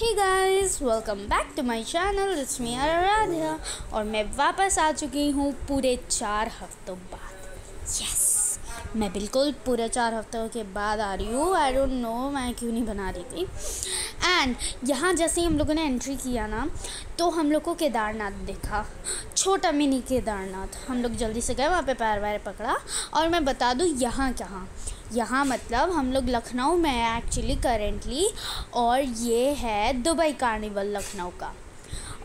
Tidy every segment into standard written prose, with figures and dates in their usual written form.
Hey guys, welcome back to my channel. It's me Aradhya और मैं वापस आ चुकी हूँ पूरे 4 हफ्तों बाद। यस, मैं बिल्कुल पूरे 4 हफ्तों के बाद आ रही हूँ। आई डोंट नो मैं क्यों नहीं बना रही थी। एंड यहाँ जैसे ही हम लोगों ने एंट्री किया ना, तो हम लोग को केदारनाथ दिखा, छोटा मिनी केदारनाथ। हम लोग जल्दी से गए, वहाँ पे पैर वैर पकड़ा। और मैं बता दूँ यहाँ कहाँ, यहाँ मतलब हम लोग लखनऊ में है एक्चुअली करेंटली, और ये है दुबई कार्निवल लखनऊ का।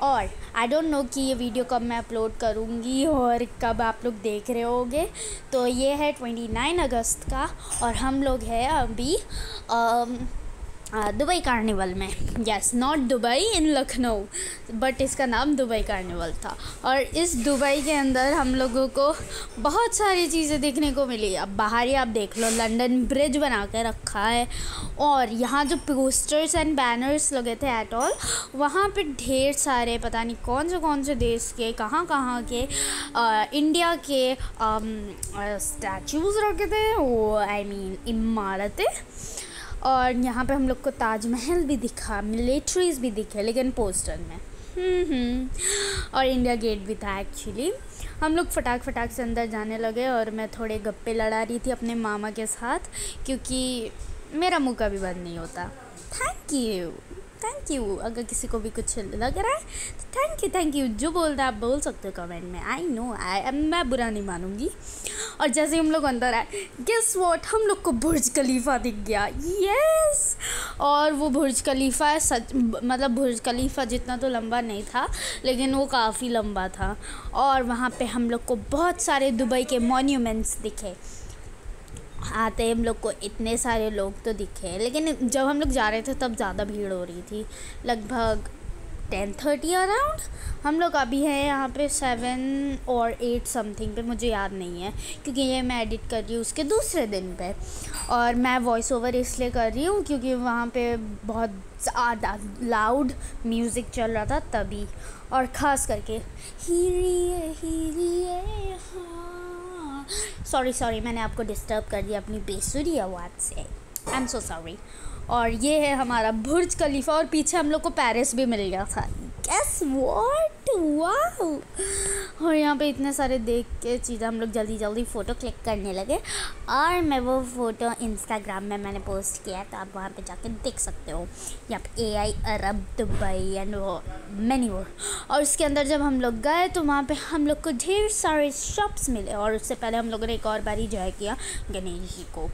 और आई डोंट नो कि ये वीडियो कब मैं अपलोड करूँगी और कब आप लोग देख रहे होगे। तो ये है 29 अगस्त का, और हम लोग हैं अभी दुबई कार्निवल में। Yes, not Dubai in Lucknow, but इसका नाम दुबई कार्निवल था। और इस दुबई के अंदर हम लोगों को बहुत सारी चीज़ें देखने को मिली। अब बाहर ही आप देख लो, लंदन ब्रिज बना के रखा है। और यहाँ जो पोस्टर्स एंड बैनर्स लगे थे एट ऑल, वहाँ पे ढेर सारे पता नहीं कौन से देश के, कहाँ के इंडिया के स्टैचूज़ रखे थे, वो आई मीन इमारतें। और यहाँ पे हम लोग को ताजमहल भी दिखा, मिलिट्रीज़ भी दिखे, लेकिन पोस्टर में और इंडिया गेट भी था एक्चुअली। हम लोग फटाक से अंदर जाने लगे और मैं थोड़े गप्पे लड़ा रही थी अपने मामा के साथ, क्योंकि मेरा मुँह कभी बंद नहीं होता। थैंक यू अगर किसी को भी कुछ लग रहा है तो थैंक यू। जो बोलता है आप बोल सकते हो कमेंट में। आई नो मैं बुरा नहीं मानूंगी। और जैसे हम लोग अंदर आए, गेस व्हाट, हम लोग को बुर्ज खलीफा दिख गया। यस, और वो बुर्ज खलीफा है सच, मतलब बुर्ज खलीफा जितना तो लंबा नहीं था, लेकिन वो काफ़ी लंबा था। और वहाँ पे हम लोग को बहुत सारे दुबई के मॉन्यूमेंट्स दिखे। आते हम लोग को इतने सारे लोग तो दिखे, लेकिन जब हम लोग जा रहे थे तब ज़्यादा भीड़ हो रही थी। लगभग 10:30 अराउंड। हम लोग अभी हैं यहाँ पे 7 और 8 समथिंग पे, मुझे याद नहीं है क्योंकि ये मैं एडिट कर रही हूँ उसके दूसरे दिन पे। और मैं वॉइस ओवर इसलिए कर रही हूँ क्योंकि वहाँ पे बहुत ज़्यादा लाउड म्यूज़िक चल रहा था तभी। और ख़ास करके सॉरी मैंने आपको डिस्टर्ब कर दिया अपनी बेसुरी आवाज़ से। I am so sorry. और ये है हमारा बुर्ज खलीफा, और पीछे हम लोग को पेरिस भी मिल गया था। Guess what, wow. और यहाँ पे इतने सारे देख के चीज़ें, हम लोग जल्दी फ़ोटो क्लिक करने लगे। और मैं वो फ़ोटो इंस्टाग्राम में मैंने पोस्ट किया, तो आप वहाँ पे जाके देख सकते हो। यहाँ पे AI अरब दुबई एंड वो मैनी मोर। और उसके अंदर जब हम लोग गए तो वहाँ पे हम लोग को ढेर सारे शॉप्स मिले। और उससे पहले हम लोगों ने एक और बारी एंजॉय किया गणेश जी को।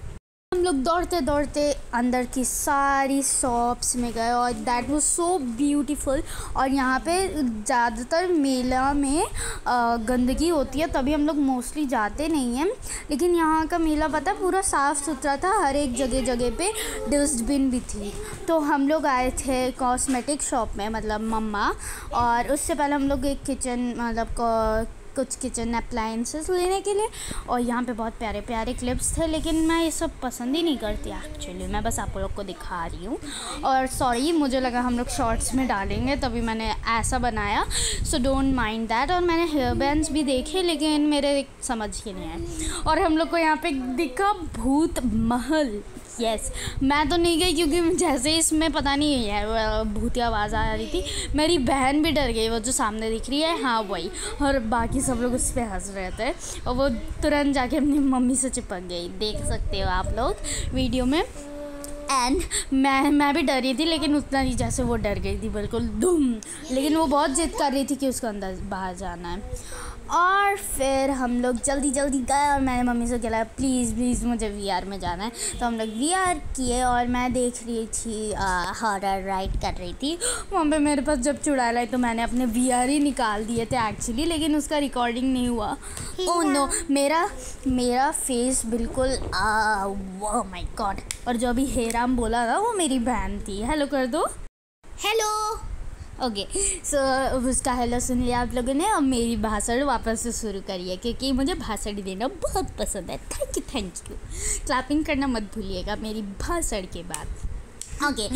हम लोग दौड़ते अंदर की सारी शॉप्स में गए, और दैट वाज सो ब्यूटीफुल। और यहाँ पे ज़्यादातर मेला में गंदगी होती है, तभी हम लोग मोस्टली जाते नहीं हैं। लेकिन यहाँ का मेला पता है पूरा साफ़ सुथरा था, हर एक जगह पे डस्टबिन भी थी। तो हम लोग आए थे कॉस्मेटिक शॉप में, मतलब मम्मा। और उससे पहले हम लोग एक किचन, मतलब कुछ किचन अप्लायंसेस लेने के लिए। और यहाँ पे बहुत प्यारे क्लिप्स थे, लेकिन मैं ये सब पसंद ही नहीं करती एक्चुअली। मैं बस आप लोग को दिखा रही हूँ। और सॉरी, मुझे लगा हम लोग शॉर्ट्स में डालेंगे तभी मैंने ऐसा बनाया, सो डोंट माइंड दैट। और मैंने हेयर बैंड्स भी देखे, लेकिन मेरे समझ के नहीं आए। और हम लोग को यहाँ पे दिखा भूत महल। यस, मैं तो नहीं गई क्योंकि जैसे इसमें पता नहीं है भूतिया आवाज़ आ रही थी। मेरी बहन भी डर गई, वो जो सामने दिख रही है, हाँ वही। और बाकी सब लोग उस पर हंस रहे थे, और वो तुरंत जाके अपनी मम्मी से चिपक गई। देख सकते हो आप लोग वीडियो में। एंड मैं भी डरी थी, लेकिन उतना नहीं जैसे वो डर गई थी, बिल्कुल धूम। लेकिन वो बहुत जिद कर रही थी कि उसको अंदर बाहर जाना है। और फिर हम लोग जल्दी गए, और मैंने मम्मी से कहला प्लीज़ मुझे VR में जाना है। तो हम लोग VR किए, और मैं देख रही थी हॉरर राइड कर रही थी। वहाँ पे मेरे पास जब चुड़ैल आई तो मैंने अपने VR ही निकाल दिए थे एक्चुअली, लेकिन उसका रिकॉर्डिंग नहीं हुआ। ओह नो, मेरा फेस बिल्कुल ओह माय गॉड। और जो अभी हेराम बोला था वो मेरी बहन थी। हेलो कर दो, हेलो। ओके, सो उसका हेलो सुन लिया आप लोगों ने। और मेरी भाषण वापस से शुरू करिए, क्योंकि मुझे भाषण देना बहुत पसंद है। Thank you. क्लैपिंग करना मत भूलिएगा मेरी भाषण के बाद। ओके,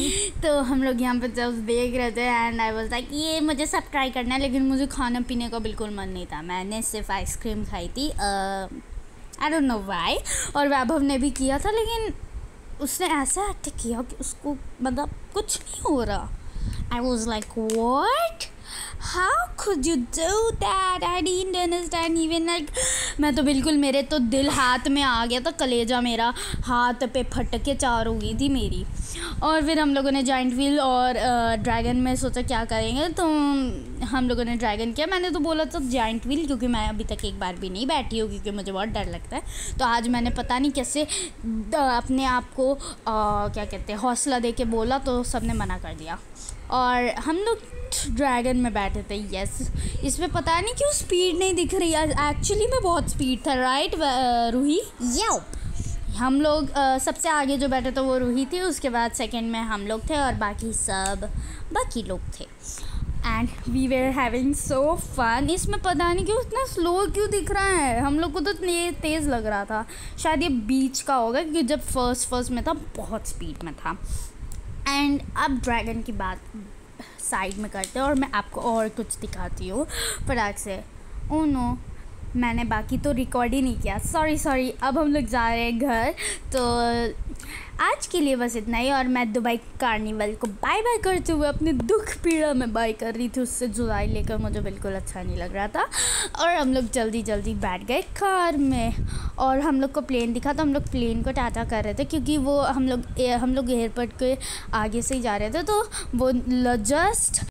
तो हम लोग यहाँ पे जब देख रहे थे, एंड आई वाज लाइक ये मुझे सब ट्राई करना है, लेकिन मुझे खाना पीने का बिल्कुल मन नहीं था। मैंने सिर्फ आइसक्रीम खाई थी, आई डोंट नो व्हाई। और वैभव ने भी किया था, लेकिन उसने ऐसा एक्ट किया कि उसको मतलब कुछ नहीं हो रहा। I was like, what? How could you do that? I didn't understand even like मैं तो बिल्कुल, मेरे तो दिल हाथ में आ गया था, कलेजा मेरा हाथ पे फट के चार हो गई थी मेरी। और फिर हम लोगों ने जॉइंट व्हील और ड्रैगन में सोचा क्या करेंगे, तो हम लोगों ने ड्रैगन किया। मैंने तो बोला था जॉइंट व्हील, क्योंकि मैं अभी तक एक बार भी नहीं बैठी हूँ, क्योंकि मुझे बहुत डर लगता है। तो आज मैंने पता नहीं कैसे अपने आप को क्या कहते हैं हौसला दे के बोला, तो सब ने मना कर दिया और हम लोग ड्रैगन में बैठे थे। यस, इसमें पता नहीं क्यों स्पीड नहीं दिख रही, एक्चुअली में बहुत स्पीड था, राइट रूही? हम लोग सबसे आगे जो बैठे थे वो रूही थी, उसके बाद सेकंड में हम लोग थे और बाकी लोग थे। And we were having so fun. इसमें पता नहीं क्यों इतना स्लो क्यों दिख रहा है, हम लोग को तो ये तेज़ लग रहा था। शायद ये बीच का होगा, क्योंकि जब फर्स्ट में था बहुत स्पीड में था। एंड अब ड्रैगन की बात साइड में करते हैं और मैं आपको और कुछ दिखाती हूँ फटाक से। ओह नो, मैंने बाकी तो रिकॉर्ड ही नहीं किया, सॉरी। अब हम लोग जा रहे हैं घर, तो आज के लिए बस इतना ही। और मैं दुबई कार्निवल को बाय बाय करते हुए अपने दुख पीड़ा में बाय कर रही थी, उससे जुदाई लेकर मुझे बिल्कुल अच्छा नहीं लग रहा था। और हम लोग जल्दी बैठ गए कार में और हम लोग को प्लेन दिखा, तो हम लोग प्लेन को टाटा कर रहे थे, क्योंकि वो हम लोग एयरपोर्ट के आगे से ही जा रहे थे, तो वो जस्ट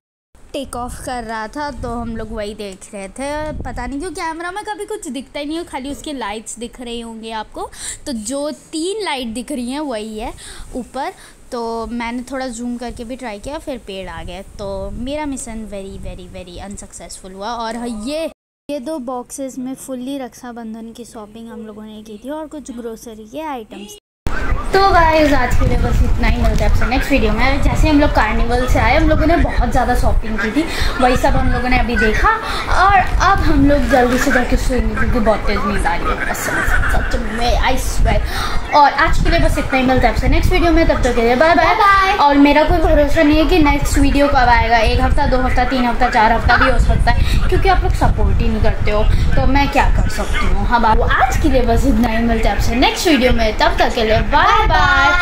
टेक ऑफ कर रहा था, तो हम लोग वही देख रहे थे। पता नहीं क्यों कैमरा में कभी कुछ दिखता ही नहीं है, खाली उसके लाइट्स दिख रही होंगे आपको। तो जो 3 लाइट दिख रही हैं वही है ऊपर। तो मैंने थोड़ा जूम करके भी ट्राई किया, फिर पेड़ आ गए, तो मेरा मिशन वेरी अनसक्सेसफुल हुआ। और ये 2 बॉक्सेस में फुल्ली रक्षाबंधन की शॉपिंग हम लोगों ने की थी और कुछ ग्रोसरी के आइटम्स। तो गाइस आज के लिए बस इतना ही, मिलता है आपसे नेक्स्ट वीडियो में। जैसे हम लोग कार्निवल से आए, हम लोगों ने बहुत ज़्यादा शॉपिंग की थी, वही सब हम लोगों ने अभी देखा। और अब हम लोग जल्दी से जाके सोएंगे, क्योंकि बहुत तेज़ नींद आ रही है सच में, आई स्वेयर। और आज के लिए बस इतना ही, मिलता है आपसे नेक्स्ट वीडियो में, तब तक के लिए बाय बाय। और मेरा कोई भरोसा नहीं है कि नेक्स्ट वीडियो कब आएगा, 1 हफ्ता, 2 हफ्ता, 3 हफ्ता, 4 हफ्ता भी हो सकता है, क्योंकि आप लोग सपोर्ट ही नहीं करते हो, तो मैं क्या कर सकती हूँ। हाँ, आज के लिए बस इतना ही, मिलता है आपसे नेक्स्ट वीडियो में, तब तक के लिए बाय बाय।